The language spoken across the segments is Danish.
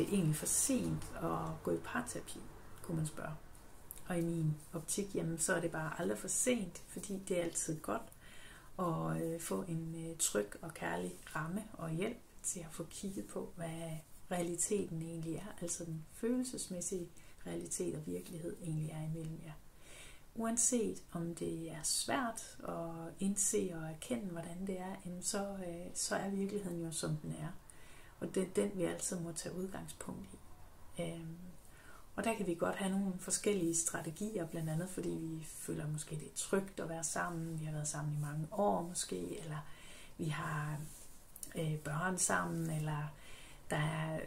egentlig for sent at gå i parterapi, kunne man spørge. Og i min optik, jamen, så er det bare aldrig for sent, fordi det er altid godt at få en tryg og kærlig ramme og hjælp til at få kigget på, hvad realiteten egentlig er, altså den følelsesmæssige realitet og virkelighed egentlig er imellem jer. Uanset om det er svært at indse og erkende, hvordan det er, så er virkeligheden jo, som den er. Og det er den, vi altid må tage udgangspunkt i. Og der kan vi godt have nogle forskellige strategier, blandt andet fordi vi føler måske, det er trygt at være sammen. Vi har været sammen i mange år måske, eller vi har børn sammen, eller der er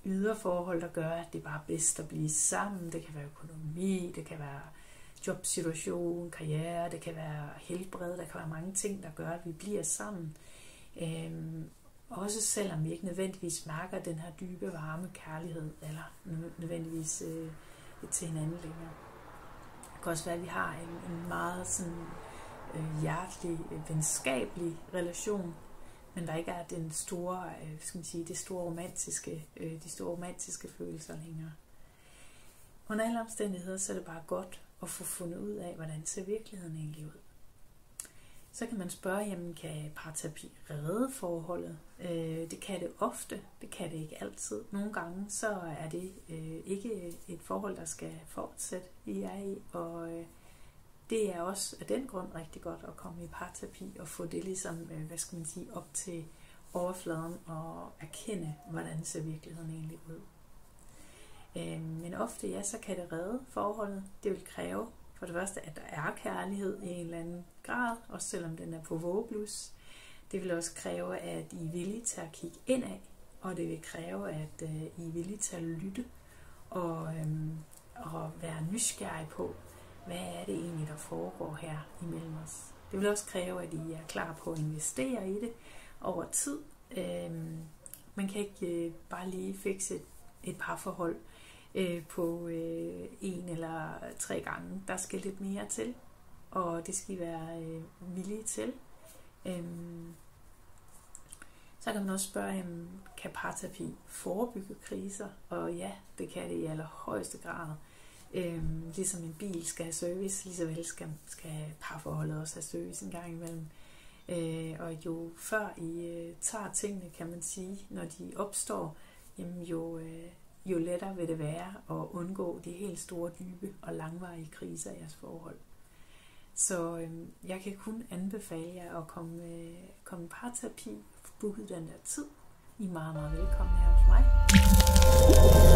ydre forhold, der gør, at det er bare bedst at blive sammen. Det kan være økonomi, det kan være jobsituation, karriere, det kan være helbred, der kan være mange ting, der gør, at vi bliver sammen. Også selvom vi ikke nødvendigvis mærker den her dybe, varme kærlighed, eller nødvendigvis til hinanden længere. Det kan også være, at vi har en meget sådan, hjertelig, venskabelig relation, men der ikke er den store, de store romantiske følelser længere. Under alle omstændigheder, så er det bare godt at få fundet ud af, hvordan ser virkeligheden egentlig ud. Så kan man spørge, jamen kan parterapi redde forholdet? Det kan det ofte, det kan det ikke altid. Nogle gange så er det ikke et forhold, der skal fortsætte i jer i, og det er også af den grund rigtig godt at komme i parterapi og få det ligesom, op til overfladen og erkende, hvordan ser virkeligheden egentlig ud. Men ofte, ja, så kan det redde forholdet. Det vil kræve for det første, at der er kærlighed i en eller anden grad, også selvom den er på vågeblus. Det vil også kræve, at I er villige til at kigge indad, og det vil kræve, at I er villige til at lytte og være nysgerrige på, hvad er det egentlig, der foregår her imellem os. Det vil også kræve, at I er klar på at investere i det over tid. Man kan ikke bare lige fikse et parforhold på 1 eller 3 gange. Der skal lidt mere til, og det skal I være villige til. Så kan man også spørge, kan parterapi forebygge kriser? Og ja, det kan det i allerhøjeste grad. Ligesom en bil skal have service, lige så vel skal parforholdet også have service en gang imellem. Og jo før I tager tingene, kan man sige, når de opstår, jamen jo lettere vil det være at undgå de helt store, dybe og langvarige kriser i jeres forhold. Så jeg kan kun anbefale jer at komme i parterapi, booke den der tid. I er meget, meget velkomne her hos mig.